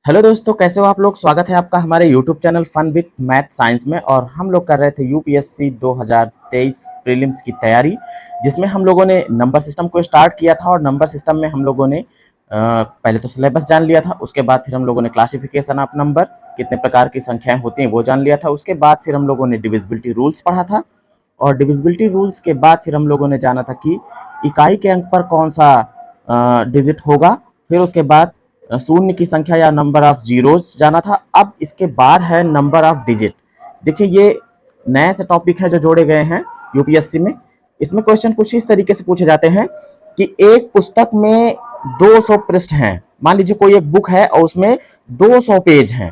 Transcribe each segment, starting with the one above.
Hello दोस्तों, कैसे हो आप लोग। स्वागत है आपका हमारे YouTube channel fun with math science में। और हम लोग कर रहे थे यूपीएससी 2023 प्रीलिम्स की तैयारी, जिसमें हम लोगों ने नंबर सिस्टम को स्टार्ट किया था। और नंबर सिस्टम में हम लोगों ने पहले तो सिलेबस जान लिया था। उसके बाद फिर हम लोगों ने क्लासिफिकेशन ऑफ नंबर, कितने प्रकार की संख्याएं होती हैं वो जान लिया था। उसके बाद फिर हम लोगों ने डिविजिबिलिटी रूल्स पढ़ा था। और डिविजिबिलिटी रूल्स के बाद फिर हम लोगों ने जाना था कि इकाई के अंक पर कौन सा डिजिट होगा। फिर उसके बाद शून्य की संख्या या नंबर ऑफ जीरोज जाना था। अब इसके बाद है नंबर ऑफ डिजिट। देखिए, ये नए से टॉपिक है जो जोड़े गए हैं यूपीएससी में। इसमें क्वेश्चन कुछ इस तरीके से पूछे जाते हैं कि एक पुस्तक में 200 पृष्ठ हैं। मान लीजिए कोई एक बुक है और उसमें 200 पेज हैं,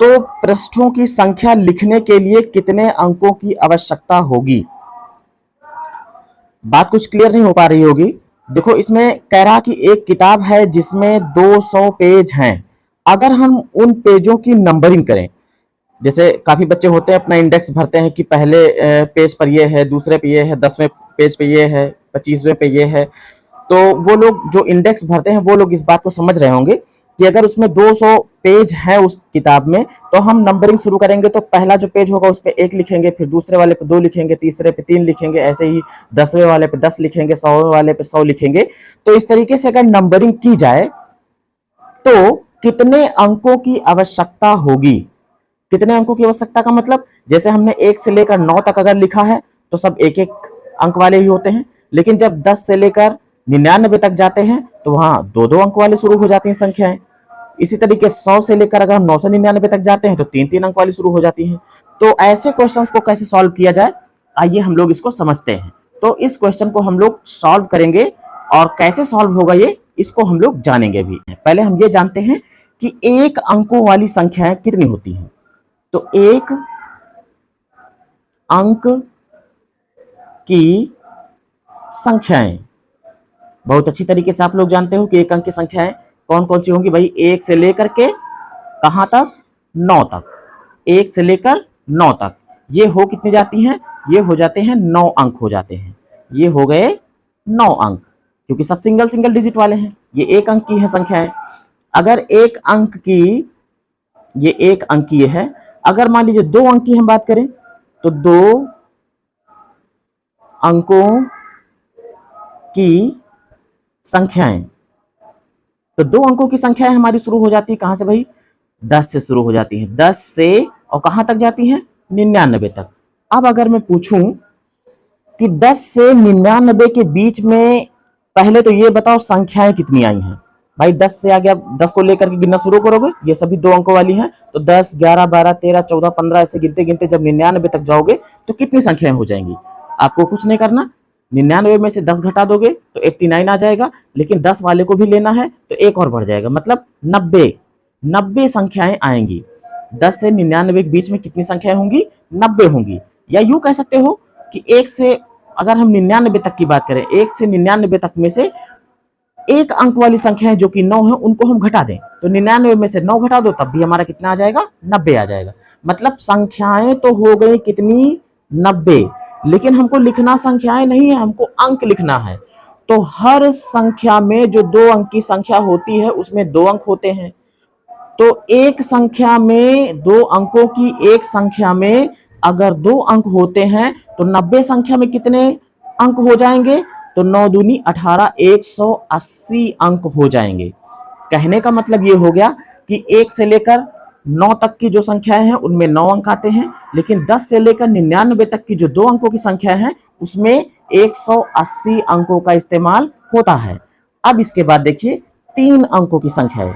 तो पृष्ठों की संख्या लिखने के लिए कितने अंकों की आवश्यकता होगी। बात कुछ क्लियर नहीं हो पा रही होगी। देखो, इसमें कह रहा कि एक किताब है जिसमें 200 पेज हैं। अगर हम उन पेजों की नंबरिंग करें, जैसे काफी बच्चे होते हैं अपना इंडेक्स भरते हैं कि पहले पेज पर ये है, दूसरे पे ये है, 10वें पेज पे ये है, 25वें पे ये है। तो वो लोग जो इंडेक्स भरते हैं वो लोग इस बात को समझ रहे होंगे कि अगर उसमें 200 पेज है उस किताब में, तो हम नंबरिंग शुरू करेंगे तो पहला जो पेज होगा उस पर 1 लिखेंगे, फिर दूसरे वाले पे 2 लिखेंगे, तीसरे पे 3 लिखेंगे, ऐसे ही 10वें वाले पे 10 लिखेंगे, 100वें वाले पे 100 लिखेंगे। तो इस तरीके से अगर नंबरिंग की जाए तो कितने अंकों की आवश्यकता होगी। कितने अंकों की आवश्यकता का मतलब, जैसे हमने 1 से लेकर 9 तक अगर लिखा है तो सब एक एक अंक वाले ही होते हैं। लेकिन जब 10 से लेकर 99 तक जाते हैं तो वहां 2-2 अंक वाले शुरू हो जाती हैं संख्याएं। इसी तरीके 100 से लेकर अगर हम 999 तक जाते हैं तो 3-3 अंक वाली शुरू हो जाती हैं। तो ऐसे क्वेश्चंस को कैसे सॉल्व किया जाए, आइए हम लोग इसको समझते हैं। तो इस क्वेश्चन को हम लोग सॉल्व करेंगे, और कैसे सॉल्व होगा ये इसको हम लोग जानेंगे भी। पहले हम ये जानते हैं कि एक अंकों वाली संख्याएं कितनी होती हैं। तो एक अंक की संख्याएं, बहुत अच्छी तरीके से आप लोग जानते हो कि एक अंक की संख्याएं कौन कौन सी होंगी भाई। 1 से लेकर के कहां तक, 9 तक। 1 से लेकर 9 तक ये हो कितनी जाती हैं, ये हो जाते हैं 9 अंक हो जाते हैं। ये हो गए 9 अंक, क्योंकि सब सिंगल सिंगल डिजिट वाले हैं। ये एक अंक की है संख्याएं। अगर एक अंक की, ये एक अंक की है। अगर मान लीजिए 2 अंक की हम बात करें तो 2 अंकों की संख्याएं, तो 2 अंकों की संख्याएं हमारी शुरू हो जाती है कहां से भाई, 10 से शुरू हो जाती है। 10 से और कहां तक जाती है, 99 तक। अब अगर मैं पूछूं कि 10 से 99 के बीच में, पहले तो ये बताओ संख्याएं कितनी आई हैं भाई। 10 से आगे आप 10 को लेकर के गिनना शुरू करोगे, ये सभी 2 अंकों वाली हैं। तो 10, 11, 12, 13, 14, 15 ऐसे गिनते गिनते जब 99 तक जाओगे तो कितनी संख्याएं हो जाएंगी। आपको कुछ नहीं करना, 99 में से 10 घटा दोगे तो 89 आ जाएगा। लेकिन 10 वाले को भी लेना है तो एक और बढ़ जाएगा, मतलब 90 संख्याएं आएंगी। 10 से 99 के बीच में कितनी संख्याएं होंगी, 90 होंगी। या यूं कह सकते हो कि 1 से, अगर हम 99 तक की बात करें, 1 से 99 तक में से एक अंक वाली संख्याएं जो कि 9 है उनको हम घटा दें, तो 99 में से 9 घटा दो तब भी हमारा कितना आ जाएगा, 90 आ जाएगा। मतलब संख्याएं तो हो गई कितनी, 90। लेकिन हमको लिखना संख्याएं नहीं है, हमको अंक लिखना है। तो हर संख्या में जो 2 अंक की संख्या होती है उसमें 2 अंक होते हैं। तो एक संख्या में 2 अंकों की, एक संख्या में अगर 2 अंक होते हैं तो 90 संख्या में कितने अंक हो जाएंगे, तो 9 दूनी 18, 180 अंक हो जाएंगे। कहने का मतलब ये हो गया कि 1 से लेकर 9 तक की जो संख्याएं हैं उनमें 9 अंक आते हैं। लेकिन 10 से लेकर 99 तक की जो 2 अंकों की संख्या है उसमें 180 अंकों का इस्तेमाल होता है। अब इसके बाद देखिए 3 अंकों की संख्या है।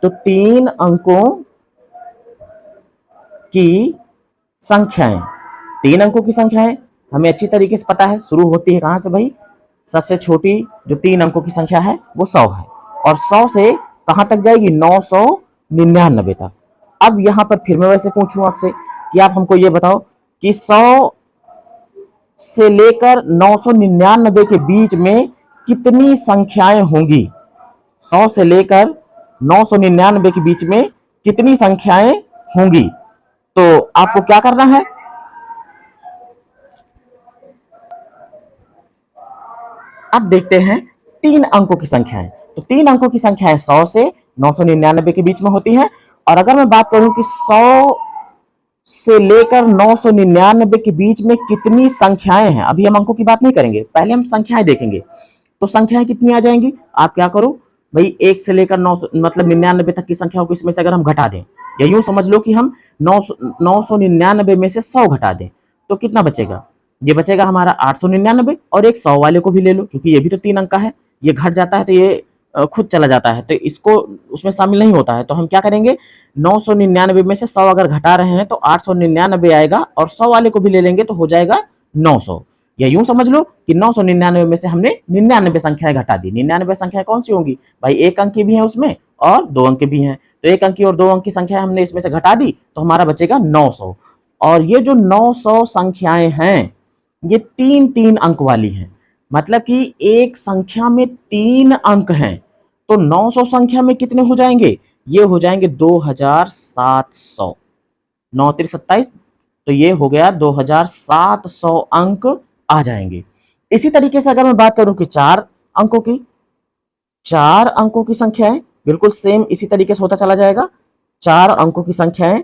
तो 3 अंकों की संख्याएं, 3 अंकों की संख्याएं हमें अच्छी तरीके से पता है शुरू होती है कहां से भाई। सबसे छोटी जो 3 अंकों की संख्या है वो 100 है, और 100 से कहां तक जाएगी, 999 तक। अब यहां पर फिर मैं वैसे पूछूं आपसे कि आप हमको ये बताओ कि 100 से लेकर 999 के बीच में कितनी संख्याएं होंगी। 100 से लेकर 999 के बीच में कितनी संख्याएं होंगी। तो आपको क्या करना है, अब देखते हैं 3 अंकों की संख्या है। तो 3 अंकों की संख्या है 100 से 999 के बीच में होती हैं। और अगर मैं बात करूं कि 100 से लेकर 999 के बीच में कितनी संख्याएं हैं, अभी हम अंकों की बात नहीं करेंगे, पहले हम संख्याएं देखेंगे। तो संख्याएं कितनी आ जाएंगी, आप क्या करो भाई, 1 से लेकर 9 मतलब 99 तक की संख्याओं को इसमें से अगर हम घटा दें, या यूं समझ लो कि हम 999 में से 100 घटा दें, तो कितना बचेगा, ये बचेगा हमारा 899। और एक 100 वाले को भी ले लो, क्योंकि ये भी तो 3 अंक का है, ये घट जाता है तो ये खुद चला जाता है, तो इसको उसमें शामिल नहीं होता है। तो हम क्या करेंगे, 999 में से 100 अगर घटा रहे हैं तो 899 आएगा, और 100 वाले को भी ले लेंगे तो हो जाएगा 900। या यूं समझ लो कि 999 में से हमने 99 संख्याएं घटा दी। 99 संख्याएं कौन सी होंगी भाई, 1 अंक की भी है उसमें और 2 अंक की भी हैं, तो 1 अंक की और 2 अंक की संख्या हमने इसमें से घटा दी, तो हमारा बचेगा 900। और ये जो 900 संख्याएं हैं ये 3-3 अंक वाली हैं, मतलब कि एक संख्या में 3 अंक हैं। तो 900 संख्या में कितने हो जाएंगे, ये हो जाएंगे 2700। 9 3 27, तो ये हो गया 2700 अंक आ जाएंगे। इसी तरीके से अगर मैं बात करूं कि 4 अंकों की, 4 अंकों की संख्याएं बिल्कुल सेम इसी तरीके से होता चला जाएगा। 4 अंकों की संख्याएं,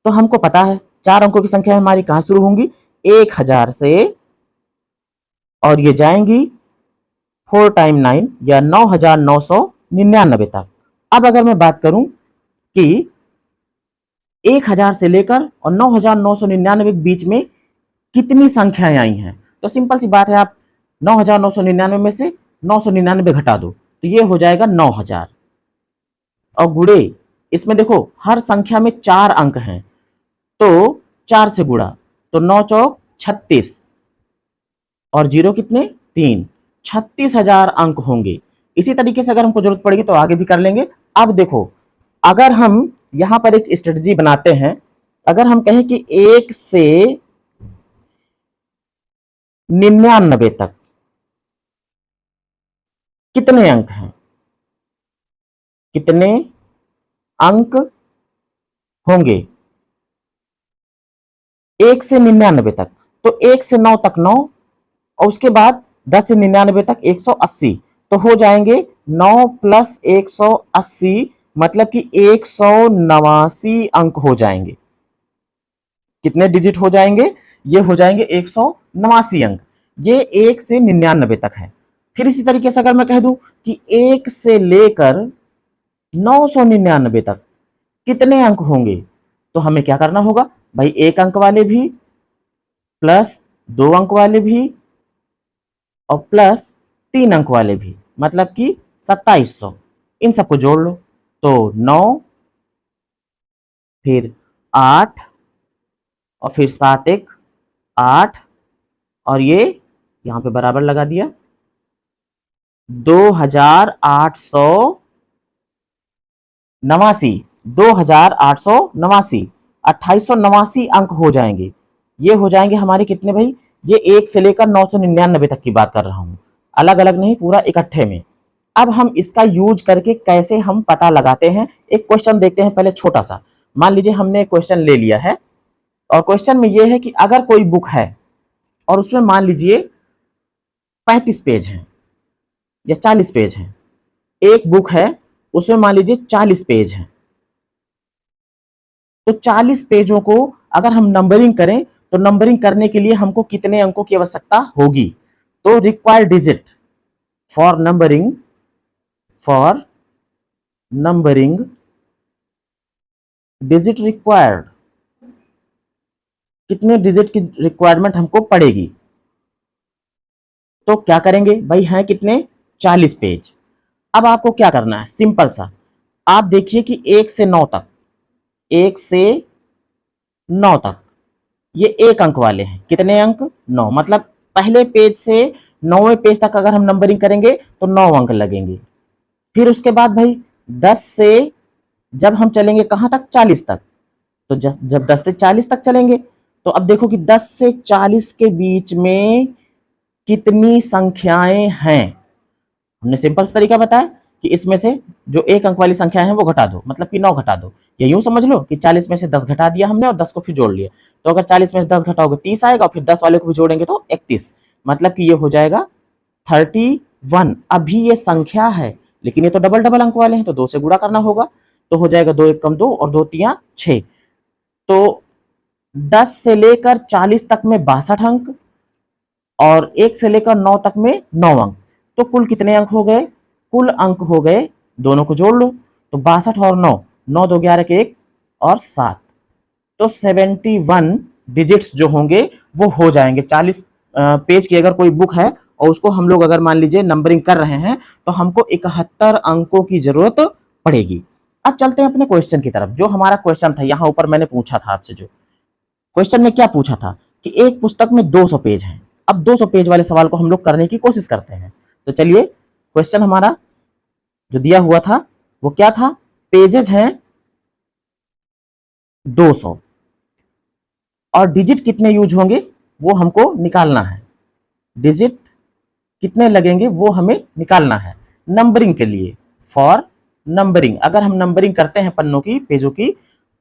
तो हमको पता है 4 अंकों की संख्या हमारी कहां शुरू होंगी, 1000 से, और ये जाएंगी 4 टाइम 9 या 9999 तक। अब अगर मैं बात करूं कि 1000 से लेकर और 9999 के बीच में कितनी संख्याएं आई हैं, तो सिंपल सी बात है, आप 9999 में से 999 घटा दो तो ये हो जाएगा 9000। और गुड़े, इसमें देखो हर संख्या में 4 अंक हैं, तो 4 से गुड़ा तो 9 चौक 36, और 0 कितने 3, 36,000 अंक होंगे। इसी तरीके से अगर हमको जरूरत पड़ेगी तो आगे भी कर लेंगे। अब देखो, अगर हम यहां पर एक स्ट्रेटजी बनाते हैं, अगर हम कहें कि 1 से 99 तक कितने अंक हैं, कितने अंक होंगे 1 से 99 तक, तो 1 से 9 तक 9, और उसके बाद 10 से 99 तक 180, तो हो जाएंगे 9 प्लस 180, मतलब कि 189 अंक हो जाएंगे। कितने डिजिट हो जाएंगे, ये हो जाएंगे 189 अंक। ये 1 से 99 तक है। फिर इसी तरीके से अगर मैं कह दूं कि 1 से लेकर 999 तक कितने अंक होंगे, तो हमें क्या करना होगा भाई, 1 अंक वाले भी प्लस 2 अंक वाले भी और प्लस 3 अंक वाले भी, मतलब कि 2700, इन सबको जोड़ लो, तो 9 फिर 8 और फिर 7 1 8, और ये यहां पे बराबर लगा दिया, 2889, 2889, 2889 अंक हो जाएंगे। ये हो जाएंगे हमारे कितने भाई, ये 1 से लेकर 999 तक की बात कर रहा हूं, अलग अलग नहीं, पूरा इकट्ठे में। अब हम इसका यूज करके कैसे हम पता लगाते हैं, एक क्वेश्चन देखते हैं पहले छोटा सा। मान लीजिए हमने क्वेश्चन ले लिया है, और क्वेश्चन में यह है कि अगर कोई बुक है और उसमें मान लीजिए 35 पेज हैं या 40 पेज हैं, एक बुक है उसमें मान लीजिए 40 पेज हैं, तो 40 पेजों को अगर हम नंबरिंग करें तो नंबरिंग करने के लिए हमको कितने अंकों की आवश्यकता होगी, तो required digit for numbering digit required, कितने डिजिट की रिक्वायरमेंट हमको पड़ेगी। तो क्या करेंगे भाई, हैं कितने 40 पेज। अब आपको क्या करना है, सिंपल सा, आप देखिए कि 1 से 9 तक, 1 से 9 तक ये 1 अंक वाले हैं, कितने अंक 9, मतलब पहले पेज से 9वें पेज तक अगर हम नंबरिंग करेंगे तो 9 अंक लगेंगे। फिर उसके बाद भाई 10 से जब हम चलेंगे कहां तक, 40 तक, तो जब 10 से 40 तक चलेंगे तो अब देखो कि 10 से 40 के बीच में कितनी संख्याएं हैं। हमने सिंपल तरीका बताया कि इसमें से जो 1 अंक वाली संख्या है वो घटा दो, मतलब कि 9 घटा दो। या यूं समझ लो कि 40 में से 10 घटा दिया हमने और 10 को फिर जोड़ लिया, तो अगर 40 में से 10 घटाओगे 30 आएगा, और फिर 10 वाले को भी जोड़ेंगे तो 31, मतलब कि ये हो जाएगा 31। अभी ये संख्या है, लेकिन ये तो डबल डबल अंक वाले हैं, तो 2 से गुणा करना होगा। तो हो जाएगा 2 1 2 और 2 3 6। तो 10 से लेकर 40 तक में 62 अंक और 1 से लेकर 9 तक में 9 अंक। तो कुल कितने अंक हो गए? कुल अंक हो गए, दोनों को जोड़ लो, तो 62 और 9, 9 2 11 के 1 और 7, तो 71 डिजिट्स जो होंगे वो हो जाएंगे। 40 पेज की अगर कोई बुक है और उसको हम लोग अगर मान लीजिए नंबरिंग कर रहे हैं तो हमको 71 अंकों की जरूरत पड़ेगी। अब चलते हैं अपने क्वेश्चन की तरफ। जो हमारा क्वेश्चन था यहाँ ऊपर मैंने पूछा था आपसे, जो क्वेश्चन में क्या पूछा था कि एक पुस्तक में 200 पेज हैं। अब 200 पेज वाले सवाल को हम लोग करने की कोशिश करते हैं। तो चलिए, क्वेश्चन हमारा जो दिया हुआ था वो क्या था? पेजेस हैं 200 और डिजिट कितने यूज होंगे वो हमको निकालना है। डिजिट कितने लगेंगे वो हमें निकालना है नंबरिंग के लिए। फॉर नंबरिंग, अगर हम नंबरिंग करते हैं पन्नों की, पेजों की,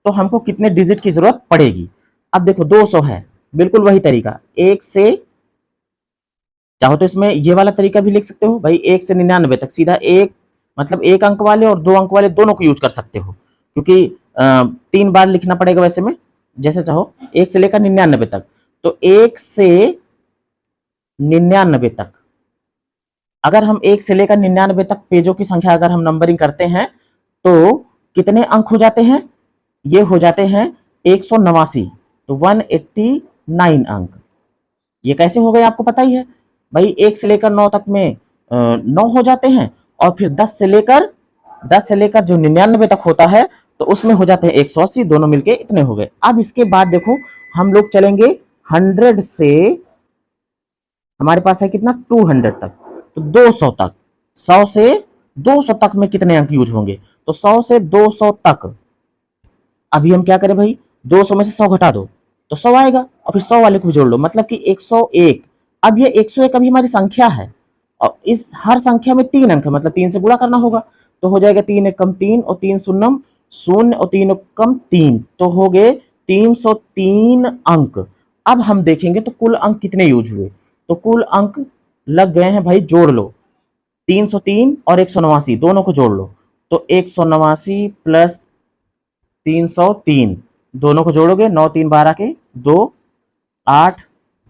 तो हमको कितने डिजिट की जरूरत पड़ेगी। अब देखो 200 है, बिल्कुल वही तरीका, 1 से, चाहो तो इसमें ये वाला तरीका भी लिख सकते हो भाई, 1 से 99 तक सीधा एक, मतलब 1 अंक वाले और 2 अंक वाले दोनों को यूज कर सकते हो, क्योंकि 3 बार लिखना पड़ेगा वैसे में, जैसे चाहो 1 से लेकर 99 तक। तो 1 से 99 तक, अगर हम 1 से लेकर 99 तक पेजों की संख्या अगर हम नंबरिंग करते हैं तो कितने अंक हो जाते हैं? ये हो जाते हैं 189, तो 189 अंक। ये कैसे हो गए आपको पता ही है भाई, 1 से लेकर 9 तक में 9 हो जाते हैं, और फिर 10 से लेकर जो 99 तक होता है तो उसमें हो जाते हैं 180, दोनों मिलके इतने हो गए। अब इसके बाद देखो हम लोग चलेंगे 100 से, हमारे पास है कितना 200 तक, तो 200 तक, 100 से 200 तक में कितने अंक यूज होंगे? तो 100 से 200 तक, अभी हम क्या करें भाई, 200 में से 100 घटा दो तो 100 आएगा, और फिर 100 वाले को जोड़ लो, मतलब कि 101। अब ये 101 अभी हमारी संख्या है और इस हर संख्या में 3 अंक है, मतलब 3 से गुणा करना होगा, तो हो जाएगा 3 एक कम 3 और 3 शून्यम 0 और 3 एक कम 3, तो हो गए 303 अंक। अब हम देखेंगे तो कुल अंक कितने यूज हुए, तो कुल अंक लग गए हैं भाई, जोड़ लो 303 और 189 दोनों को जोड़ लो, तो 189 प्लस 303 दोनों को जोड़ोगे, 9 3 12 के 2 8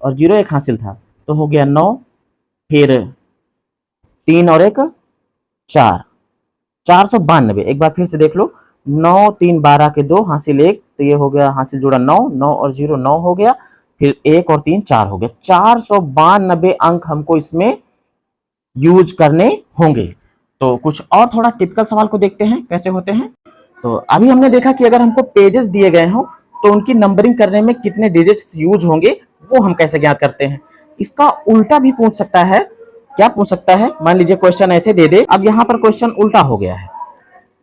और 0 एक हासिल था, तो हो गया 9, फिर 3 और 1 4, 492। एक बार फिर से देख लो, 9 3 12 के 2 हासिल 1, तो ये हो गया हासिल जोड़ा 9, 9 और 0 9 हो गया, फिर 1 और 3 4 हो गया, 492 अंक हमको इसमें यूज करने होंगे। तो कुछ और थोड़ा टिपिकल सवाल को देखते हैं कैसे होते हैं। तो अभी हमने देखा कि अगर हमको पेजेस दिए गए हों तो उनकी नंबरिंग करने में कितने डिजिट्स यूज होंगे वो हम कैसे ज्ञात करते हैं। इसका उल्टा भी पूछ सकता है। क्या पूछ सकता है, मान लीजिए क्वेश्चन ऐसे दे दे, अब यहाँ पर क्वेश्चन उल्टा हो गया है,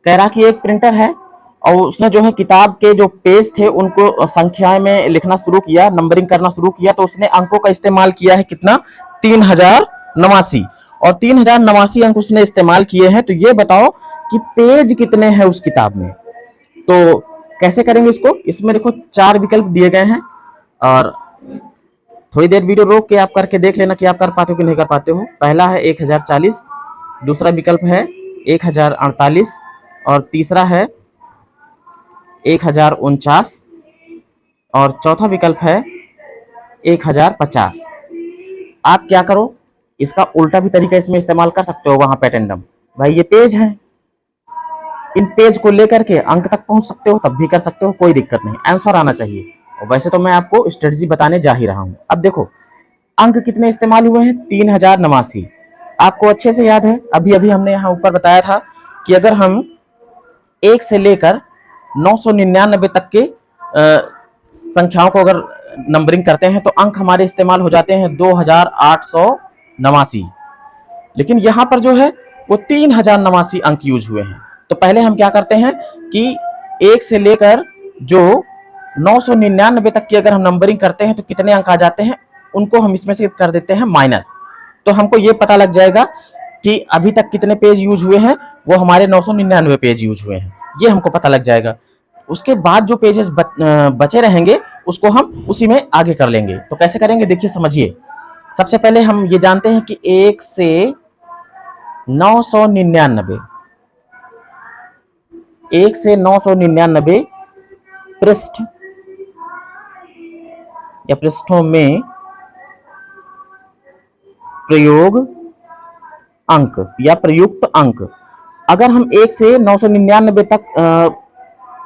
कह रहा कि एक प्रिंटर है और उसने जो है किताब के जो पेज थे उनको संख्या में लिखना शुरू किया, नंबरिंग करना शुरू किया, तो उसने अंकों का इस्तेमाल किया है कितना, 3089, और 3089 अंक उसने इस्तेमाल किए हैं। तो ये बताओ कि पेज कितने हैं उस किताब में। तो कैसे करेंगे इसको, इसमें देखो 4 विकल्प दिए गए हैं और थोड़ी देर वीडियो रोक के आप करके देख लेना कि आप कर पाते हो कि नहीं कर पाते हो। पहला है 1040, दूसरा विकल्प है 1048 और तीसरा है 1049 और चौथा विकल्प है 1050। आप क्या करो, इसका उल्टा भी तरीका इसमें इस्तेमाल कर सकते हो वहां पे अटेंडम, भाई ये पेज है, इन पेज को लेकर के अंक तक पहुंच सकते हो, तब भी कर सकते हो, कोई दिक्कत नहीं, आंसर आना चाहिए। और वैसे तो मैं आपको स्ट्रेटजी बताने जा ही रहा हूं। अब देखो अंक कितने इस्तेमाल हुए हैं, 3089। आपको अच्छे से याद है, अभी अभी हमने यहाँ ऊपर बताया था कि अगर हम 1 से लेकर 999 तक के संख्याओं को अगर नंबरिंग करते हैं तो अंक हमारे इस्तेमाल हो जाते हैं 2889, लेकिन यहां पर जो है वो 3089 अंक यूज हुए हैं। तो पहले हम क्या करते हैं कि 1 से लेकर जो 999 तक की अगर हम नंबरिंग करते हैं तो कितने अंक आ जाते हैं, उनको हम इसमें से कर देते हैं माइनस, तो हमको ये पता लग जाएगा कि अभी तक कितने पेज यूज हुए हैं, वो हमारे 999 पेज यूज हुए हैं, ये हमको पता लग जाएगा। उसके बाद जो पेजेस बचे रहेंगे उसको हम उसी में आगे कर लेंगे। तो कैसे करेंगे देखिए समझिए। सबसे पहले हम ये जानते हैं कि 1 से 999, 1 से 999 पृष्ठ या पृष्ठों में प्रयोग अंक या प्रयुक्त अंक। अगर हम 1 से 999 तक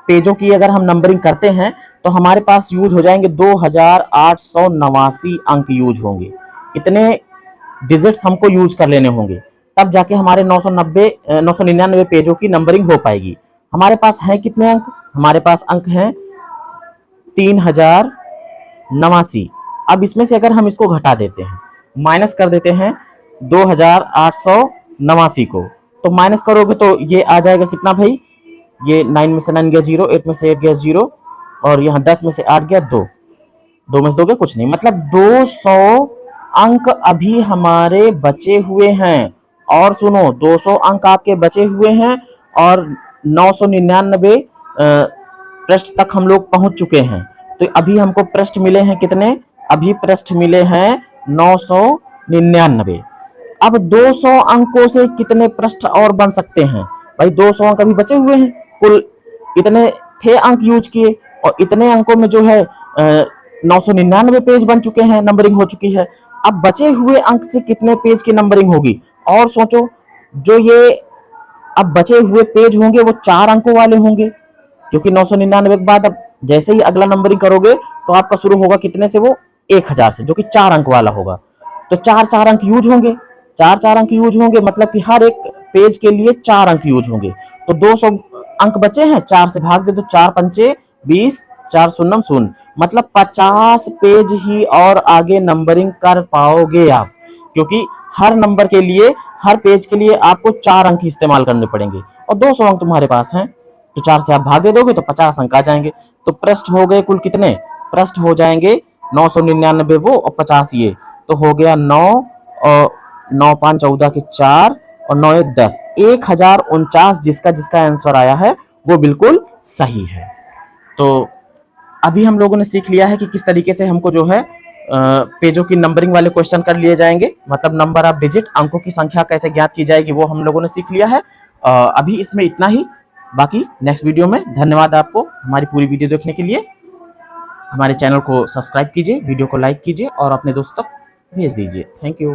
पेजों की अगर हम नंबरिंग करते हैं तो हमारे पास यूज हो जाएंगे 2889 अंक यूज होंगे। इतने डिजिट्स हमको यूज कर लेने होंगे, तब जाके हमारे 999 पेजों की नंबरिंग हो पाएगी। हमारे पास है कितने अंक? हमारे पास अंक हैं 3089। अब इसमें से अगर हम इसको घटा देते हैं, माइनस कर देते हैं 2889 को, तो माइनस करोगे तो ये आ जाएगा कितना भाई? ये 9 में से 9 गया 0, 8 में से 8 गया 0, और यहाँ 10 में से 8 गया 2, 2 में से 2 गया कुछ नहीं, मतलब 200 अंक अभी हमारे बचे हुए हैं। और सुनो, 200 अंक आपके बचे हुए हैं और 999 पृष्ठ तक हम लोग पहुंच चुके हैं। तो अभी हमको पृष्ठ मिले हैं कितने? अभी पृष्ठ मिले हैं 999। अब 200 अंकों से कितने पृष्ठ और बन सकते हैं भाई? 200 अंक अभी बचे हुए हैं, कुल इतने थे अंक यूज किए, और इतने अंकों में जो है 999 पेज बन चुके हैं, नंबरिंग हो चुकी है। अब बचे हुए अंक से कितने पेज की नंबरिंग होगी? और सोचो, जो ये अब बचे हुए पेज होंगे वो 4 अंकों वाले होंगे, क्योंकि 999 के बाद अब जैसे ही अगला नंबरिंग करोगे तो आपका शुरू होगा कितने से? वो 1000 से, जो कि 4 अंक वाला होगा। तो 4 अंक यूज होंगे, 4 अंक यूज होंगे, मतलब कि हर एक पेज के लिए 4 अंक यूज होंगे। तो 200 अंक बचे हैं, 4 से भाग दे दो, 4 पंचे 20, 4 शून्यम शून्य, मतलब 50 पेज ही और आगे नंबरिंग कर पाओगे आप, क्योंकि हर नंबर के लिए, हर पेज के लिए आपको 4 अंक इस्तेमाल करने पड़ेंगे, और 200 अंक तुम्हारे पास हैं, तो 4 से आप भाग दे दोगे तो 50 अंक आ जाएंगे। तो पृष्ठ हो गए कुल कितने? पृष्ठ हो जाएंगे 999 वो और 50 ये, तो हो गया 9 और 9 5 14 के 4 और 9 1 10, 1049 जिसका आंसर आया है वो बिल्कुल सही है। तो अभी हम लोगों ने सीख लिया है कि किस तरीके से हमको जो है पेजों की नंबरिंग वाले क्वेश्चन कर लिए जाएंगे, मतलब नंबर ऑफ डिजिट, अंकों की संख्या कैसे ज्ञात की जाएगी, वो हम लोगों ने सीख लिया है। अभी इसमें इतना ही, बाकी नेक्स्ट वीडियो में। धन्यवाद आपको हमारी पूरी वीडियो देखने के लिए। हमारे चैनल को सब्सक्राइब कीजिए, वीडियो को लाइक कीजिए और अपने दोस्तों तक भेज दीजिए। Thank you.